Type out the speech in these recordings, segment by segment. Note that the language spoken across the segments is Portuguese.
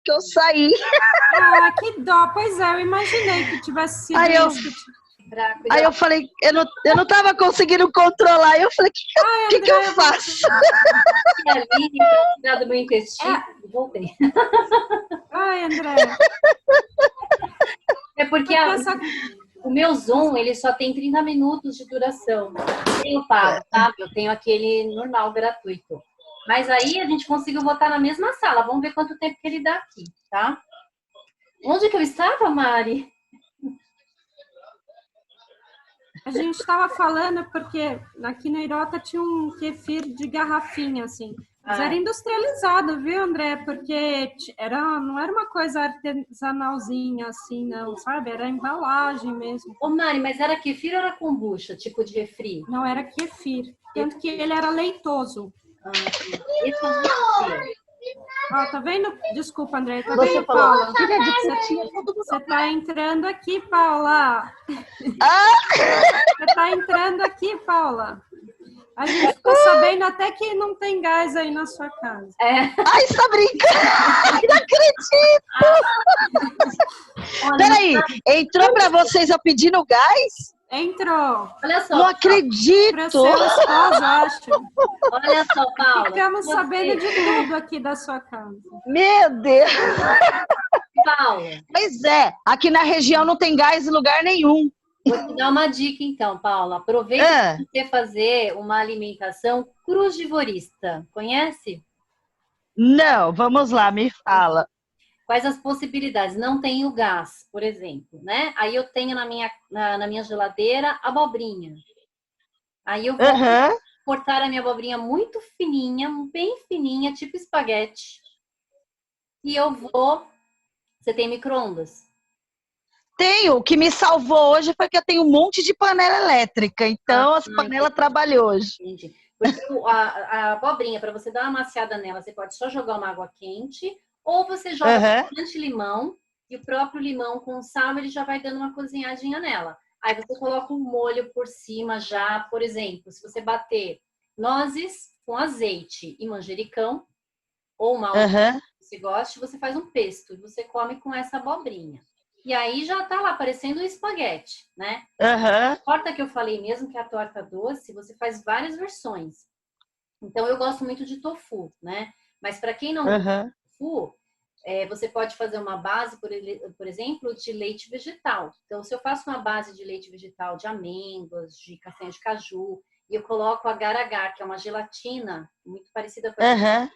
que eu saí. Ah, que dó. Pois é, eu imaginei que tivesse sido isso. Aí eu falei, eu não tava conseguindo controlar. Aí eu falei, Ai, o que eu André, faço? Ali para cuidar do meu intestino, voltei. Ai, André. É porque o meu Zoom, ele só tem 30 minutos de duração. Eu tenho pago, tá? Eu tenho aquele normal, gratuito. Mas aí a gente conseguiu votar na mesma sala. Vamos ver quanto tempo que ele dá aqui, tá? Onde que eu estava, Mari? A gente estava falando porque aqui na Irota tinha um kefir de garrafinha, assim. Mas era industrializado, viu, André? Porque não era uma coisa artesanalzinha, assim, não, sabe? Era embalagem mesmo. Ô, Mari, mas era kefir ou era kombucha, tipo de refri? Não, era kefir. Tanto que ele era leitoso. Esse é o kefir. Ó, tá vendo? Desculpa, André. Tá vendo, Paula? Você tá entrando aqui, Paula. Você tá entrando aqui, Paula. A gente ficou sabendo até que não tem gás aí na sua casa. Ai, você tá brincando? Não acredito! Peraí, entrou pra vocês eu pedindo gás? Entrou. Olha só. Não acredito! Para seu esposo, acho. Olha só, Paula. Ficamos sabendo de tudo aqui da sua casa. Meu Deus! Paula. Pois é, aqui na região não tem gás em lugar nenhum. Vou te dar uma dica, então, Paula. Aproveita para você fazer uma alimentação crudivorista. Conhece? Não, vamos lá, me fala. Quais as possibilidades? Não tenho gás, por exemplo, né? Aí eu tenho na minha geladeira abobrinha. Aí eu vou cortar a minha abobrinha muito fininha, bem fininha, tipo espaguete. E eu vou... Você tem micro-ondas? Tenho. O que me salvou hoje foi que eu tenho um monte de panela elétrica. Então, as panelas trabalham hoje. Entendi. Porque a abobrinha, para você dar uma maciada nela, você pode só jogar uma água quente, ou você joga bastante limão, e o próprio limão com sal, ele já vai dando uma cozinhadinha nela. Aí você coloca um molho por cima já, por exemplo, se você bater nozes com azeite e manjericão, ou uma outra que você goste, você faz um pesto, e você come com essa abobrinha. E aí já tá lá parecendo um espaguete, né? A torta que eu falei mesmo, que é a torta doce, você faz várias versões. Então eu gosto muito de tofu, né? Mas para quem não gosta de tofu, você pode fazer uma base, por exemplo, de leite vegetal. Então, se eu faço uma base de leite vegetal de amêndoas, de castanha de caju, e eu coloco agar-agar, que é uma gelatina muito parecida com a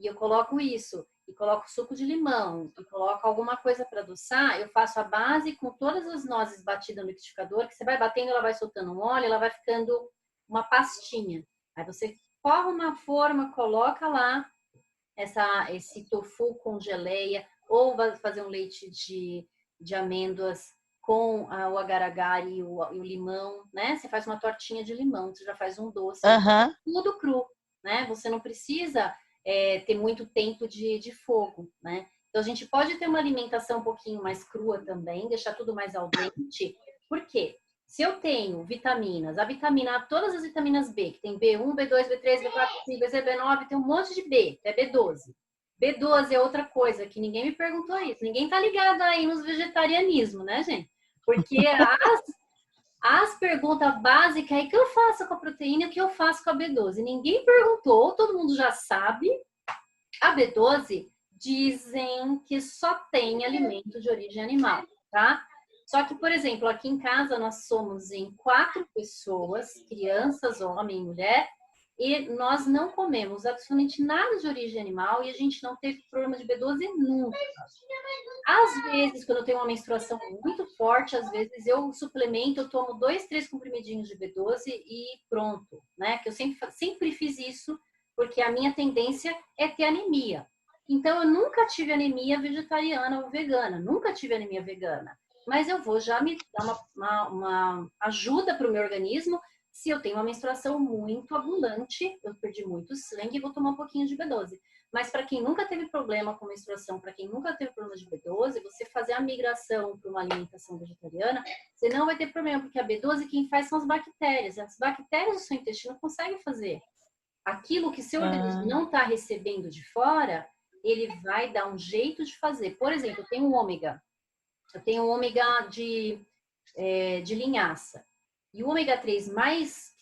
e eu coloco isso, e coloco suco de limão, e coloco alguma coisa para adoçar, eu faço a base com todas as nozes batidas no liquidificador, que você vai batendo, ela vai soltando um óleo, ela vai ficando uma pastinha. Aí você forma uma forma, coloca lá esse tofu com geleia, ou vai fazer um leite de amêndoas com o agar-agar e o limão, né? Você faz uma tortinha de limão, você já faz um doce, tudo cru, né? Você não precisa ter muito tempo de fogo, né? Então, a gente pode ter uma alimentação um pouquinho mais crua também, deixar tudo mais al dente. Por quê? Se eu tenho vitaminas, todas as vitaminas B, que tem B1, B2, B3, B4, B5, B6, B9, tem um monte de B, é B12. B12 é outra coisa que ninguém me perguntou isso. Ninguém tá ligado aí nos vegetarianismo, né, gente? Porque as perguntas básicas aí que eu faço com a proteína, que eu faço com a B12. Ninguém perguntou, todo mundo já sabe. A B12 dizem que só tem alimento de origem animal, tá? Só que, por exemplo, aqui em casa nós somos em 4 pessoas, crianças, homem e mulher, e nós não comemos absolutamente nada de origem animal e a gente não teve problema de B12 nunca. Às vezes, quando eu tenho uma menstruação muito forte, às vezes eu suplemento, eu tomo 2, 3 comprimidinhos de B12 e pronto, né? Que eu sempre fiz isso, porque a minha tendência é ter anemia. Então, eu nunca tive anemia vegetariana ou vegana, nunca tive anemia vegana. Mas eu vou já me dar uma ajuda para o meu organismo se eu tenho uma menstruação muito abundante, eu perdi muito sangue e vou tomar um pouquinho de B12. Mas para quem nunca teve problema com menstruação, para quem nunca teve problema de B12, você fazer a migração para uma alimentação vegetariana, você não vai ter problema, porque a B12 quem faz são as bactérias. As bactérias do seu intestino conseguem fazer. Aquilo que seu organismo não está recebendo de fora, ele vai dar um jeito de fazer. Por exemplo, eu tenho um ômega de linhaça. E o ômega 3 que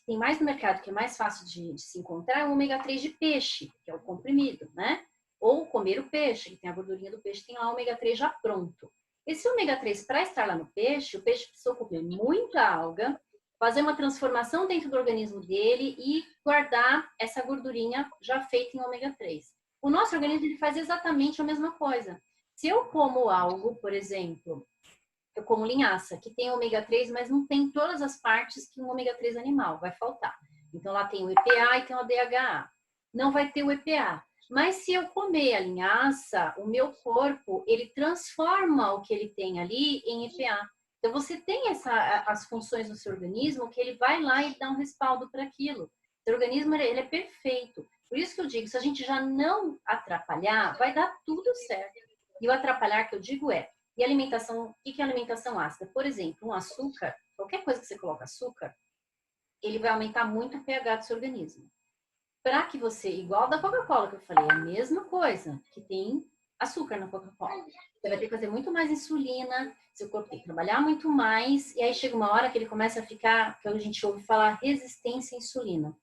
tem mais no mercado, que é mais fácil de se encontrar, é o ômega 3 de peixe, que é o comprimido, né? Ou comer o peixe, que tem a gordurinha do peixe, tem lá o ômega 3 já pronto. Esse ômega 3, para estar lá no peixe, o peixe precisa comer muita alga, fazer uma transformação dentro do organismo dele e guardar essa gordurinha já feita em ômega 3. O nosso organismo ele faz exatamente a mesma coisa. Se eu como algo, por exemplo, eu como linhaça, que tem ômega 3, mas não tem todas as partes que um ômega 3 animal, vai faltar. Então lá tem o EPA e tem o DHA. Não vai ter o EPA. Mas se eu comer a linhaça, o meu corpo, ele transforma o que ele tem ali em EPA. Então você tem as funções do seu organismo que ele vai lá e dá um respaldo para aquilo. O seu organismo ele é perfeito. Por isso que eu digo, se a gente já não atrapalhar, vai dar tudo certo. E o atrapalhar que eu digo e alimentação, o que é alimentação ácida? Por exemplo, um açúcar, qualquer coisa que você coloca açúcar, ele vai aumentar muito o pH do seu organismo. Para que você, igual da Coca-Cola que eu falei, é a mesma coisa, que tem açúcar na Coca-Cola. Você vai ter que fazer muito mais insulina, seu corpo tem que trabalhar muito mais, e aí chega uma hora que ele começa a ficar, que a gente ouve falar, resistência à insulina.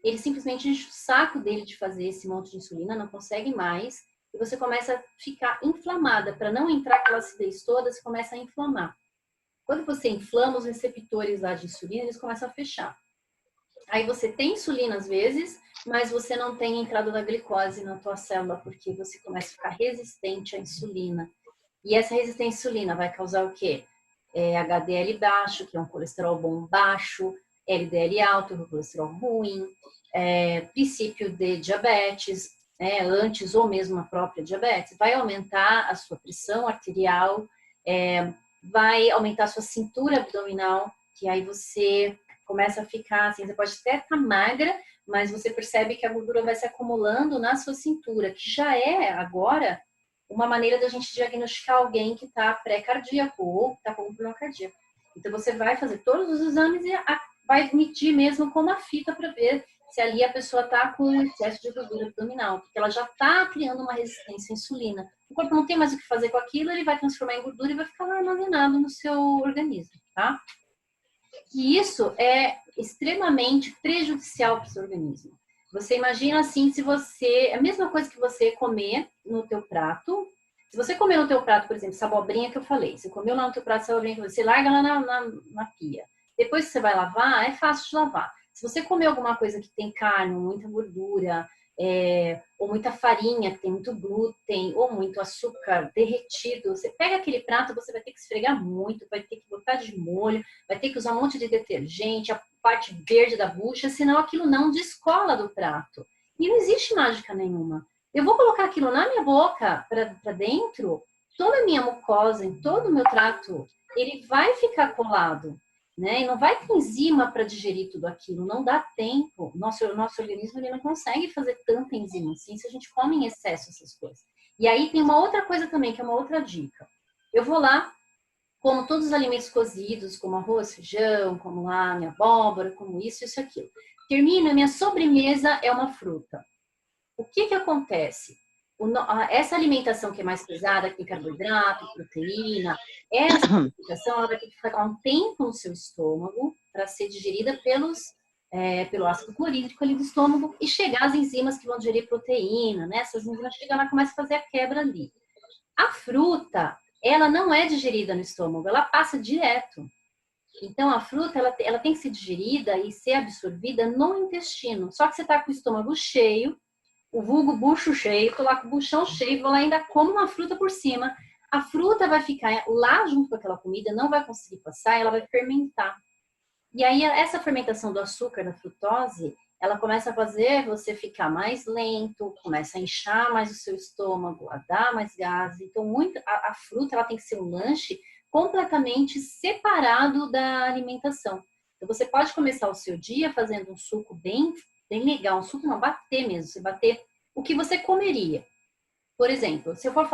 Ele simplesmente enche o saco dele de fazer esse monte de insulina, não consegue mais, e você começa a ficar inflamada. Para não entrar aquela acidez toda, você começa a inflamar. Quando você inflama, os receptores lá de insulina, eles começam a fechar. Aí você tem insulina às vezes, mas você não tem entrada da glicose na tua célula, porque você começa a ficar resistente à insulina. E essa resistência à insulina vai causar o quê? HDL baixo, que é um colesterol bom baixo, LDL alto, que é um colesterol ruim, princípio de diabetes, antes ou mesmo a própria diabetes, vai aumentar a sua pressão arterial, vai aumentar a sua cintura abdominal, que aí você começa a ficar assim, você pode até estar magra, mas você percebe que a gordura vai se acumulando na sua cintura, que já é agora uma maneira da gente diagnosticar alguém que está pré-cardíaco ou está com problema cardíaco. Então você vai fazer todos os exames e vai medir mesmo com uma fita para ver se ali a pessoa está com excesso de gordura abdominal, porque ela já está criando uma resistência à insulina. O corpo não tem mais o que fazer com aquilo, ele vai transformar em gordura e vai ficar armazenado no seu organismo, tá? E isso é extremamente prejudicial para o seu organismo. Você imagina assim, se você... A mesma coisa que você comer no teu prato. Se você comer no teu prato, por exemplo, essa abobrinha que eu falei. Você comeu lá no teu prato essa abobrinha que você larga lá na pia. Depois que você vai lavar, é fácil de lavar. Se você comer alguma coisa que tem carne, muita gordura, ou muita farinha, que tem muito glúten, ou muito açúcar derretido, você pega aquele prato, você vai ter que esfregar muito, vai ter que botar de molho, vai ter que usar um monte de detergente, a parte verde da bucha, senão aquilo não descola do prato. E não existe mágica nenhuma. Eu vou colocar aquilo na minha boca, para dentro, toda a minha mucosa, em todo o meu trato, ele vai ficar colado. Né? E não vai ter enzima para digerir tudo aquilo, não dá tempo. Nosso organismo ele não consegue fazer tanta enzima assim se a gente come em excesso essas coisas. E aí tem uma outra coisa também, que é uma outra dica. Eu vou lá, como todos os alimentos cozidos, como arroz, feijão, como lá minha abóbora, como isso, aquilo. Termino, minha sobremesa é uma fruta. O que acontece? Essa alimentação que é mais pesada, que tem carboidrato, proteína, essa alimentação ela vai ter que ficar um tempo no seu estômago para ser digerida pelo ácido clorídrico ali do estômago e chegar às enzimas que vão digerir proteína, né? Essas enzimas chegam lá e começam a fazer a quebra ali. A fruta, ela não é digerida no estômago, ela passa direto. Então, a fruta, ela tem que ser digerida e ser absorvida no intestino. Só que você está com o estômago cheio, o vulgo bucho cheio, tô lá com o buchão cheio, vou lá ainda como uma fruta por cima. A fruta vai ficar lá junto com aquela comida, não vai conseguir passar, ela vai fermentar. E aí, essa fermentação do açúcar, da frutose, ela começa a fazer você ficar mais lento, começa a inchar mais o seu estômago, a dar mais gases. Então, a fruta ela tem que ser um lanche completamente separado da alimentação. Então, você pode começar o seu dia fazendo um suco bem legal, um suco não, bater mesmo, você bater o que você comeria. Por exemplo, se eu for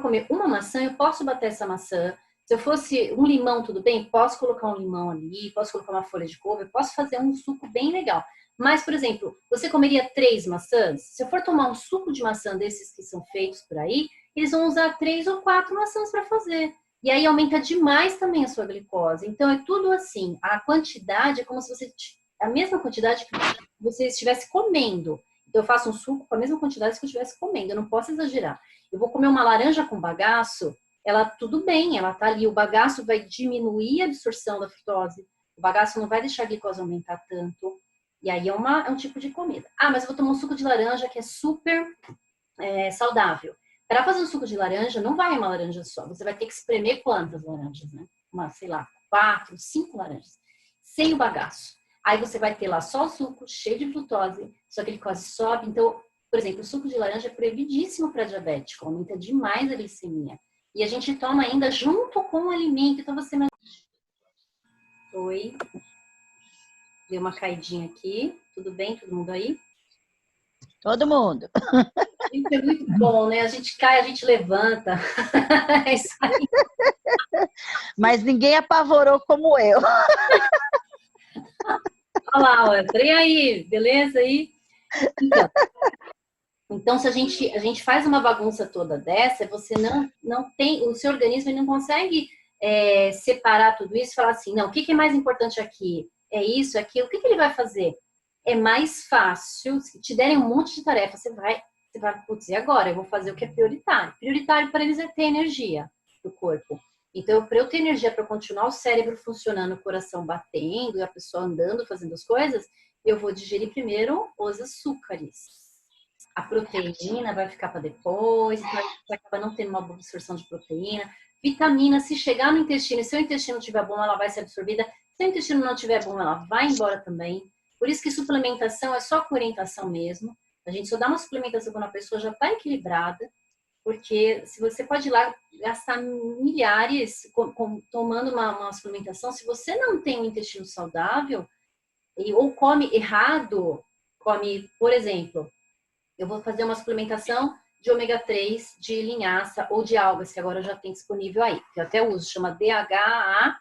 comer uma maçã, eu posso bater essa maçã. Se eu fosse um limão, tudo bem? Posso colocar um limão ali, posso colocar uma folha de couve, posso fazer um suco bem legal. Mas, por exemplo, você comeria 3 maçãs? Se eu for tomar um suco de maçã desses que são feitos por aí, eles vão usar 3 ou 4 maçãs para fazer. E aí aumenta demais também a sua glicose. Então é tudo assim, a quantidade é como se você a mesma quantidade que você estivesse comendo. Então eu faço um suco com a mesma quantidade que eu estivesse comendo, eu não posso exagerar. Eu vou comer uma laranja com bagaço, ela tudo bem, ela tá ali, o bagaço vai diminuir a absorção da frutose, o bagaço não vai deixar a glicose aumentar tanto. E aí é um tipo de comida. Ah, mas eu vou tomar um suco de laranja que é super saudável. Para fazer um suco de laranja, não vai uma laranja só. Você vai ter que espremer quantas laranjas, né? Sei lá, 4, 5 laranjas. Sem o bagaço. Aí você vai ter lá só o suco, cheio de frutose, sua glicose sobe. Então, por exemplo, o suco de laranja é proibidíssimo para diabético, aumenta demais a glicemia. E a gente toma ainda junto com o alimento. Então você... Oi. Deu uma caidinha aqui. Tudo bem? Todo mundo aí? Todo mundo. É muito bom, né? A gente cai, a gente levanta. É isso aí. Mas ninguém apavorou como eu. Olha lá, ó, entrei aí, beleza aí? Então se a gente faz uma bagunça toda dessa, você não tem, o seu organismo não consegue separar tudo isso e falar assim, não, o que é mais importante aqui? É isso, é aquilo. O que ele vai fazer? É mais fácil, se te derem um monte de tarefa, você vai, putz, e agora? Eu vou fazer o que é prioritário. Prioritário para eles é ter energia do corpo. Então, para eu ter energia para continuar o cérebro funcionando, o coração batendo, e a pessoa andando, fazendo as coisas, eu vou digerir primeiro os açúcares. A proteína vai ficar para depois, então vai acabar não tendo uma boa absorção de proteína. Vitamina, se chegar no intestino, se o intestino estiver bom, ela vai ser absorvida. Se o intestino não estiver bom, ela vai embora também. Por isso que suplementação é só com orientação mesmo. A gente só dá uma suplementação quando a pessoa já está equilibrada, porque se você pode ir lá gastar milhares tomando uma suplementação, se você não tem um intestino saudável, ou come errado, por exemplo, eu vou fazer uma suplementação de ômega 3 de linhaça ou de algas, que agora já tem disponível aí, que eu até uso, chama DHA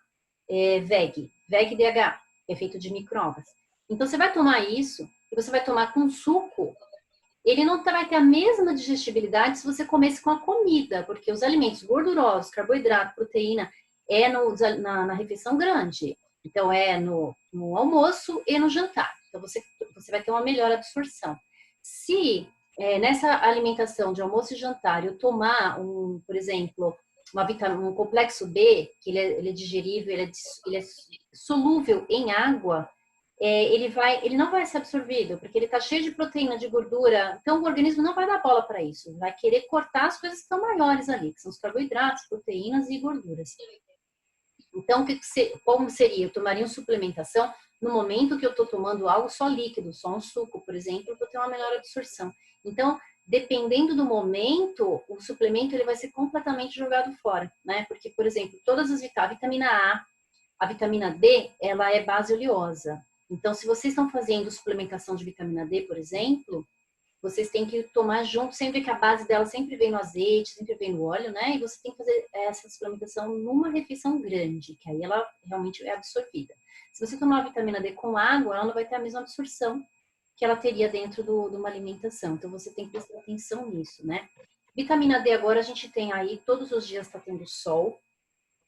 VEG, VEG DHA, que é feito de microalgas. Então você vai tomar isso e você vai tomar com suco. Ele não vai ter a mesma digestibilidade se você comesse com a comida, porque os alimentos gordurosos, carboidrato, proteína, na refeição grande. Então, é no almoço e no jantar. Então, você vai ter uma melhor absorção. Se nessa alimentação de almoço e jantar eu tomar, por exemplo, um complexo B, que ele é digerível, ele é solúvel em água, ele não vai ser absorvido, porque ele está cheio de proteína, de gordura, então o organismo não vai dar bola para isso, vai querer cortar as coisas que estão maiores ali, que são os carboidratos, proteínas e gorduras. Então, como seria? Eu tomaria uma suplementação no momento que eu estou tomando algo só líquido, só um suco, por exemplo, para ter uma melhor absorção. Então, dependendo do momento, o suplemento ele vai ser completamente jogado fora, né? Porque, por exemplo, todas as vitamina a vitamina D, ela é base oleosa. Então, se vocês estão fazendo suplementação de vitamina D, por exemplo, vocês têm que tomar junto, sempre que a base dela sempre vem no azeite, sempre vem no óleo, né? E você tem que fazer essa suplementação numa refeição grande, que aí ela realmente é absorvida. Se você tomar a vitamina D com água, ela não vai ter a mesma absorção que ela teria dentro de uma alimentação. Então, você tem que prestar atenção nisso, né? Vitamina D agora a gente tem aí, todos os dias está tendo sol,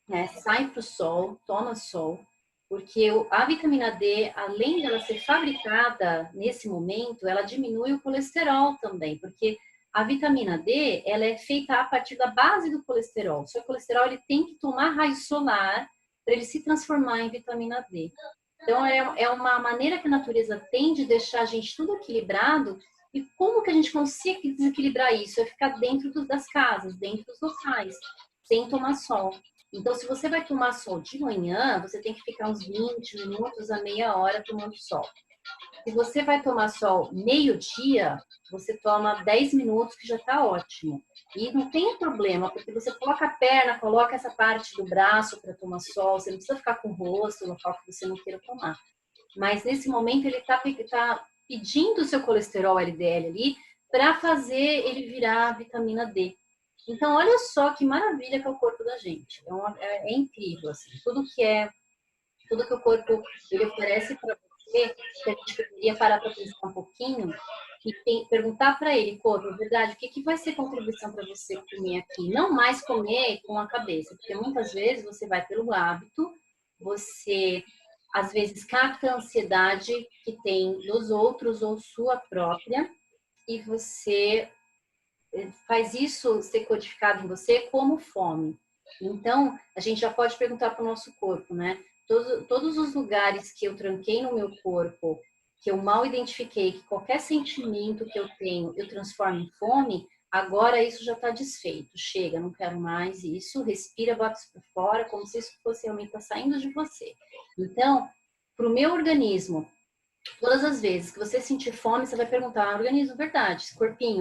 né? Sai para o sol, toma sol, porque a vitamina D, além dela ser fabricada nesse momento, ela diminui o colesterol também, porque a vitamina D, ela é feita a partir da base do colesterol. O seu colesterol, ele tem que tomar raio solar para ele se transformar em vitamina D. Então, é uma maneira que a natureza tem de deixar a gente tudo equilibrado. E como que a gente consegue desequilibrar isso? É ficar dentro das casas, dentro dos locais, sem tomar sol. Então, se você vai tomar sol de manhã, você tem que ficar uns 20 minutos a meia hora tomando sol. Se você vai tomar sol meio-dia, você toma 10 minutos, que já está ótimo. E não tem problema, porque você coloca a perna, coloca essa parte do braço para tomar sol, você não precisa ficar com o rosto no local que você não queira tomar. Mas nesse momento ele está pedindo o seu colesterol LDL ali para fazer ele virar vitamina D. Então, olha só que maravilha que é o corpo da gente. É incrível, assim. Tudo que o corpo ele oferece para você, você, que a gente poderia parar para pensar um pouquinho e perguntar para ele, corpo, é verdade, o que vai ser contribuição para você comer aqui? Não mais comer com a cabeça, porque muitas vezes você vai pelo hábito, você às vezes capta a ansiedade que tem dos outros ou sua própria, e você faz isso ser codificado em você como fome. Então, a gente já pode perguntar para o nosso corpo, né? Todos os lugares que eu tranquei no meu corpo, que eu mal identifiquei, que qualquer sentimento que eu tenho eu transformo em fome, agora isso já está desfeito. Chega, não quero mais isso. Respira, bota isso para fora, como se isso fosse realmente estar saindo de você. Então, para o meu organismo, todas as vezes que você sentir fome, você vai perguntar, organismo, verdade,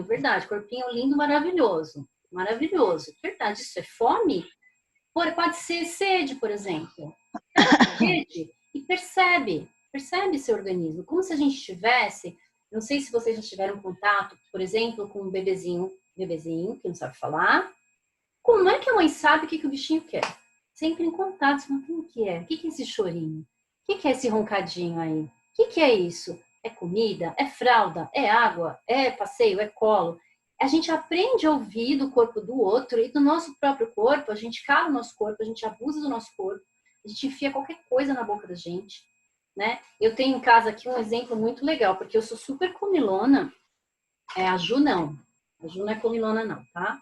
verdade, corpinho lindo, maravilhoso, maravilhoso, verdade, isso é fome? Pode ser sede, por exemplo. Sede e percebe seu organismo, como se a gente tivesse, não sei se vocês já tiveram contato, por exemplo, com um bebezinho que não sabe falar, como é que a mãe sabe o que o bichinho quer? Sempre em contato, você fala, o que é? O que é esse chorinho? O que é esse roncadinho aí? O que é isso? É comida? É fralda? É água? É passeio? É colo? A gente aprende a ouvir do corpo do outro e do nosso próprio corpo, a gente cala o nosso corpo, a gente abusa do nosso corpo, a gente enfia qualquer coisa na boca da gente, né? Eu tenho em casa aqui um exemplo muito legal, porque eu sou super comilona, a Ju não. A Ju não é comilona não, tá?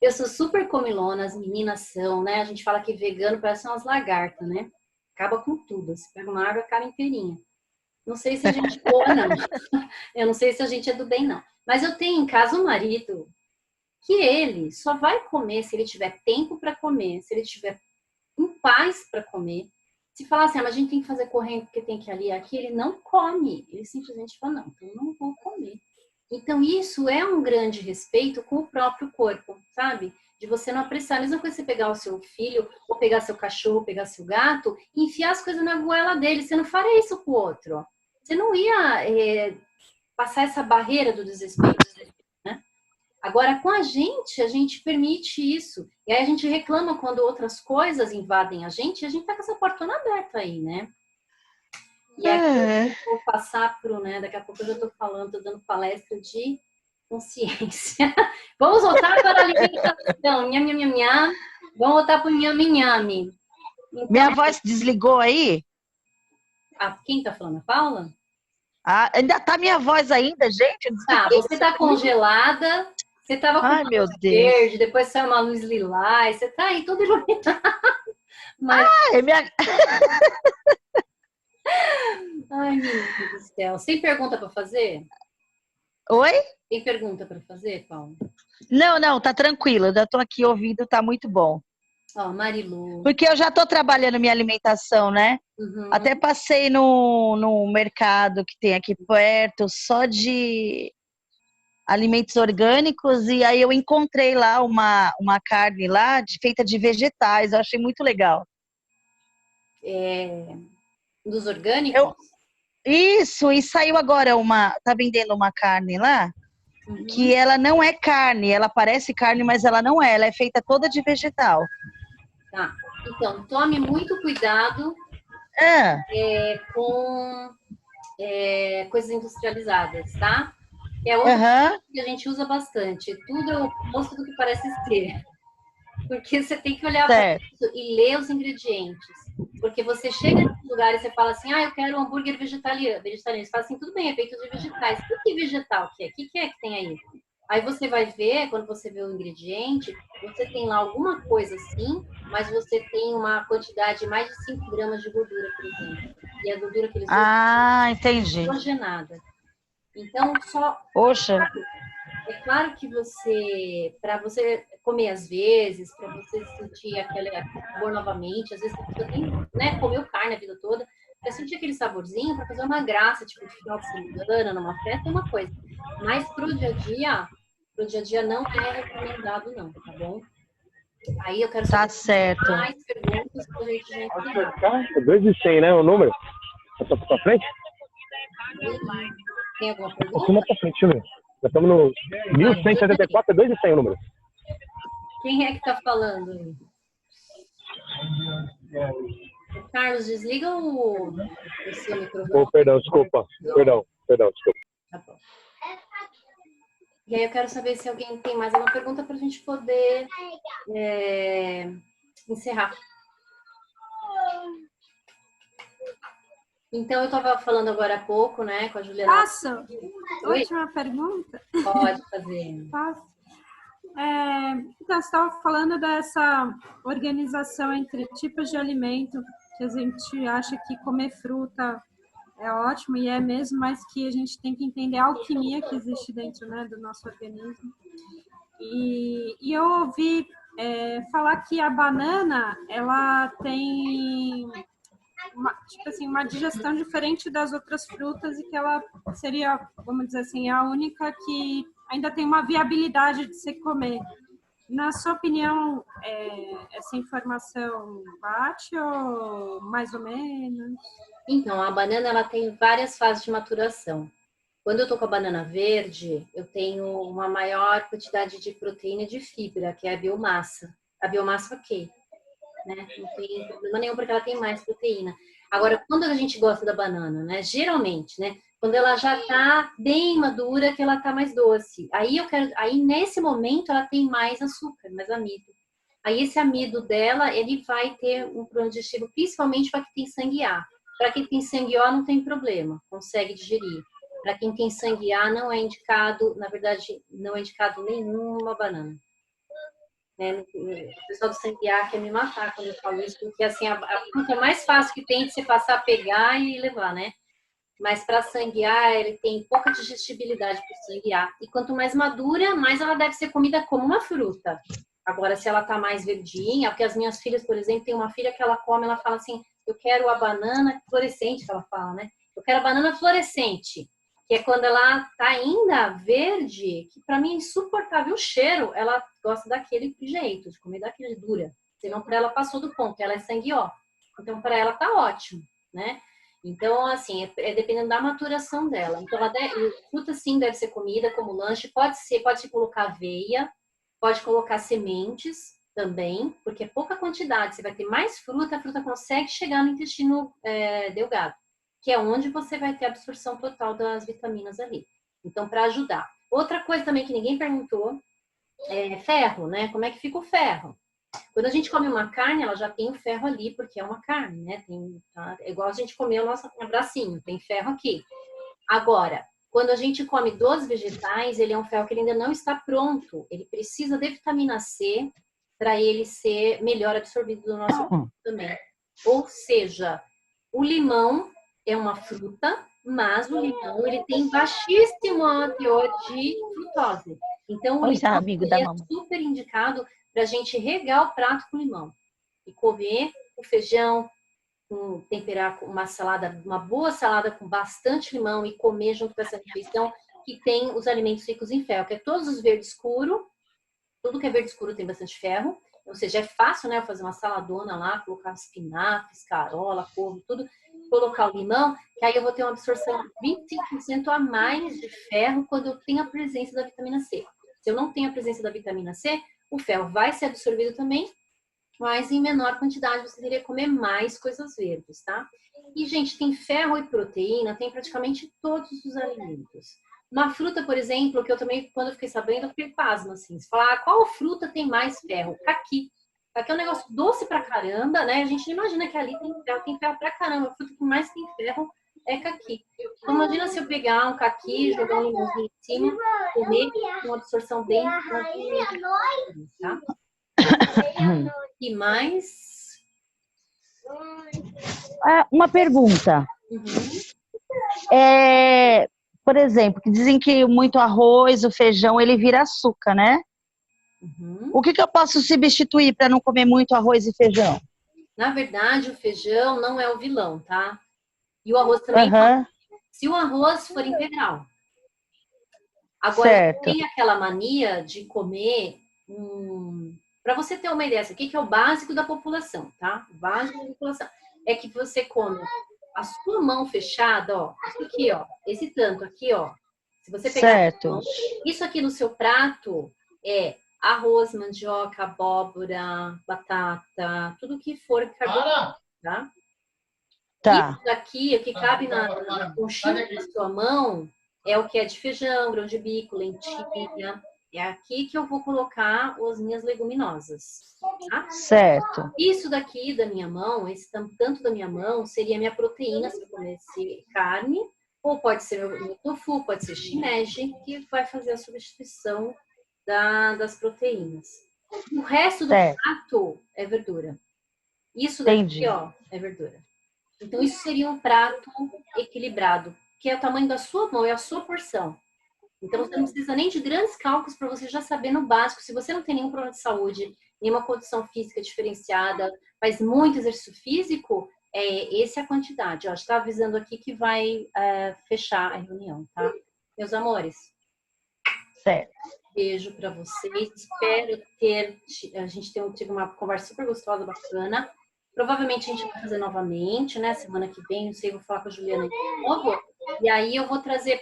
Eu sou super comilona, as meninas são, né? A gente fala que vegano parece umas lagartas, né? Acaba com tudo. Você pega uma árvore, acaba inteirinha. Não sei se a gente é boa, não. Eu não sei se a gente é do bem, não. Mas eu tenho em casa um marido que ele só vai comer se ele tiver tempo para comer, se ele tiver em paz para comer. Se falar assim, mas a gente tem que fazer correndo porque tem que ir ali e aqui, ele não come. Ele simplesmente fala, não, então eu não vou comer. Então, isso é um grande respeito com o próprio corpo, sabe? De você não apressar. A mesma coisa você pegar o seu filho, ou pegar seu cachorro, ou pegar seu gato, e enfiar as coisas na goela dele. Você não faria isso com o outro. Você não ia passar essa barreira do desrespeito, né? Agora, com a gente permite isso. E aí a gente reclama quando outras coisas invadem a gente, e a gente tá com essa portona aberta aí, né? E aqui eu vou passar pro, né? Daqui a pouco eu já tô falando, tô dando palestra de consciência. Vamos voltar para a alimentação. Nham, nham, nham, nham. Vamos voltar pro nhame, nhame. Então, minha voz desligou aí? Quem tá falando? A Paula? Ainda tá minha voz ainda, gente? Tá, você tá congelada, você tava com uma luz verde, depois saiu uma luz lilás, você tá aí tudo iluminado. Mas... minha... Ai, meu Deus do céu. Você tem pergunta para fazer? Oi? Tem pergunta para fazer, Paulo? Não, tá tranquilo. Eu já tô aqui ouvindo, tá muito bom. Ó, Marilu. Porque eu já tô trabalhando minha alimentação, né? Uhum. Até passei no mercado que tem aqui perto, só de alimentos orgânicos, e aí eu encontrei lá uma carne lá feita de vegetais. Eu achei muito legal. Dos orgânicos? Isso, e saiu agora tá vendendo uma carne lá, que ela não é carne, ela parece carne, mas ela não é, ela é feita toda de vegetal. Tá, então, tome muito cuidado com coisas industrializadas, tá? É outra coisa que a gente usa bastante, tudo é o oposto do que parece ser. Porque você tem que olhar para isso e ler os ingredientes. Porque você chega nesse lugar e você fala assim, eu quero um hambúrguer vegetariano. Você fala assim, tudo bem, é feito de vegetais. Que vegetal que é? O que é que tem aí? Aí você vai ver, quando você vê o ingrediente, você tem lá alguma coisa assim, mas você tem uma quantidade de mais de 5 gramas de gordura, por exemplo. E a gordura que eles usam entendi. é hidrogenada. Então, Poxa. É claro que para você comer às vezes, para você sentir aquele sabor novamente, às vezes você tem, né, comeu carne a vida toda, para sentir aquele saborzinho, para fazer uma graça, tipo, de final de semana, numa festa, é uma coisa. Mas pro dia a dia não é recomendado não, tá bom? Aí eu quero saber mais perguntas pra gente já encerrar. É 2,100, né, o número? Passou pra frente? Tem alguma pergunta? Passou pra frente, deixa eu ver. Nós estamos no 1174, é 2,100 o número. Quem é que tá falando aí? Carlos, desliga o seu microfone. Perdão, desculpa. Perdão, desculpa. Tá bom. E aí eu quero saber se alguém tem mais alguma pergunta para a gente poder encerrar. Então, eu estava falando agora há pouco, né, com a Juliana. Posso? Última pergunta? Pode fazer. Posso? Então, você estava falando dessa organização entre tipos de alimento, que a gente acha que comer fruta é ótimo, e é mesmo, mas que a gente tem que entender a alquimia que existe dentro, né, do nosso organismo. E eu ouvi falar que a banana, ela tem uma digestão diferente das outras frutas e que ela seria, vamos dizer assim, a única que ainda tem uma viabilidade de se comer. Na sua opinião, essa informação bate ou mais ou menos? Então, a banana ela tem várias fases de maturação. Quando eu tô com a banana verde, eu tenho uma maior quantidade de proteína e de fibra, que é a biomassa. A biomassa, ok, né? Não tem problema nenhum, porque ela tem mais proteína. Agora, quando a gente gosta da banana, né? Geralmente, né? Quando ela já tá bem madura, que ela tá mais doce. Aí nesse momento ela tem mais açúcar, mais amido. Aí esse amido dela, ele vai ter um problema digestivo, principalmente para quem tem sangue A. Para quem tem sangue O não tem problema, consegue digerir. Para quem tem sangue A não é indicado, na verdade, não é indicado nenhuma banana. Né? O pessoal do sangue A quer me matar quando eu falo isso, porque assim, a fruta mais fácil que tem de você passar, pegar e levar, né? Mas para sangue A, ele tem pouca digestibilidade para o sangue A. E quanto mais madura, mais ela deve ser comida como uma fruta. Agora, se ela tá mais verdinha, porque as minhas filhas, por exemplo, tem uma filha que ela come, ela fala assim, eu quero a banana fluorescente, que ela fala, né? Eu quero a banana fluorescente, que é quando ela tá ainda verde, que para mim é insuportável o cheiro, ela gosta daquele jeito, de comer daquele dura. Senão para ela passou do ponto, ela é sangue ó. Então para ela tá ótimo, né? Então, assim, dependendo da maturação dela. Então, fruta sim deve ser comida como lanche, pode se colocar aveia, pode colocar sementes também, porque é pouca quantidade, você vai ter mais fruta, a fruta consegue chegar no intestino delgado, que é onde você vai ter a absorção total das vitaminas ali. Então, para ajudar. Outra coisa também que ninguém perguntou é ferro, né? Como é que fica o ferro? Quando a gente come uma carne, ela já tem o ferro ali, porque é uma carne, né? É igual a gente comer o nosso bracinho, tem ferro aqui. Agora, quando a gente come dos vegetais, ele é um ferro que ele ainda não está pronto. Ele precisa de vitamina C para ele ser melhor absorvido do nosso corpo também. Ou seja, o limão é uma fruta, mas o limão ele tem baixíssimo teor de frutose. Então, o limão é super indicado para a gente regar o prato com limão e comer o feijão, temperar uma salada, uma boa salada com bastante limão e comer junto com essa refeição que tem os alimentos ricos em ferro, que é todos os verdes escuros, tudo que é verde escuro tem bastante ferro, ou seja, é fácil, né, fazer uma saladona lá, colocar espinafre, escarola, couve, tudo, colocar o limão, que aí eu vou ter uma absorção de 25% a mais de ferro quando eu tenho a presença da vitamina C. Se eu não tenho a presença da vitamina C, o ferro vai ser absorvido também, mas em menor quantidade você teria que comer mais coisas verdes, tá? E, gente, tem ferro e proteína, tem praticamente todos os alimentos. Uma fruta, por exemplo, que eu também, quando eu fiquei sabendo, eu fiquei pasma, assim. Você fala, qual fruta tem mais ferro? Caqui. Caqui é um negócio doce pra caramba, né? A gente não imagina que ali tem ferro pra caramba. A fruta que mais tem ferro é caqui. Então, imagina se eu pegar um caqui, jogar um limãozinho em cima, comer com uma absorção bem... Tá? E mais? Uma pergunta. Por exemplo, que dizem que muito arroz, o feijão, ele vira açúcar, né? O que eu posso substituir para não comer muito arroz e feijão? Na verdade, o feijão não é o vilão, tá? E o arroz também não. Se o arroz for integral. Agora, tem aquela mania de comer... Para você ter uma ideia, o que é o básico da população, tá? O básico da população é que você come a sua mão fechada, ó, isso aqui, ó, esse tanto aqui, ó. Se você pegar mão, isso aqui no seu prato é arroz, mandioca, abóbora, batata, tudo que for carboidrato, tá? Tá. Isso daqui, o que cabe na conchinha da sua mão, é o que é de feijão, grão de bico, lentilha. É aqui que eu vou colocar as minhas leguminosas, tá? Certo. Isso daqui da minha mão, esse tanto da minha mão, seria minha proteína, se eu comesse carne, ou pode ser meu tofu, pode ser shimeji, que vai fazer a substituição das proteínas. O resto do prato é verdura. Isso daqui, ó, é verdura. Então, isso seria um prato equilibrado, que é o tamanho da sua mão, é a sua porção. Então, você não precisa nem de grandes cálculos para você já saber no básico. Se você não tem nenhum problema de saúde, nenhuma condição física diferenciada, faz muito exercício físico, essa é a quantidade. Ó, está avisando aqui que vai fechar a reunião, tá? Meus amores. Certo. Beijo para vocês. Espero ter... A gente tive uma conversa super gostosa, bacana. Provavelmente a gente vai fazer novamente, né? Semana que vem, não sei, vou falar com a Juliana de novo. E aí eu vou trazer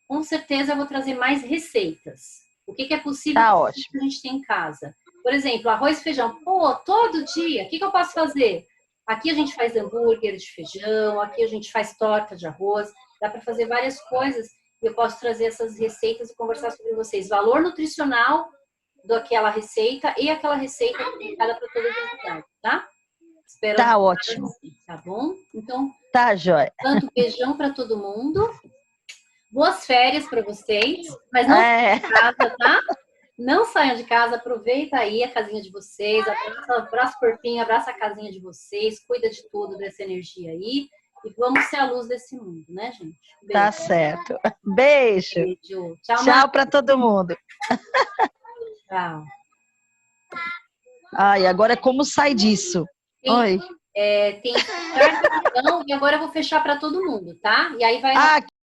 com certeza eu vou trazer mais receitas. O que é possível que a gente tem em casa. Por exemplo, arroz e feijão. Pô, todo dia, o que eu posso fazer? Aqui a gente faz hambúrguer de feijão, aqui a gente faz torta de arroz. Dá para fazer várias coisas. E eu posso trazer essas receitas e conversar sobre vocês. Valor nutricional daquela receita e aquela receita aplicada para todas as idades, tá? Espero tá ótimo. Assim, tá bom? Então, tá, joia. Tanto beijão para todo mundo. Boas férias para vocês. Mas não saiam de casa, tá? Não saiam de casa. Aproveita aí a casinha de vocês. Abraça o corpinho, abraça a casinha de vocês. Cuida de tudo dessa energia aí. E vamos ser a luz desse mundo, né, gente? Beijo. Tá certo. Beijo. Beijo. Tchau para todo mundo. Tchau. Ai, agora como sai disso? Oi. Tem e agora eu vou fechar para todo mundo, tá? E aí vai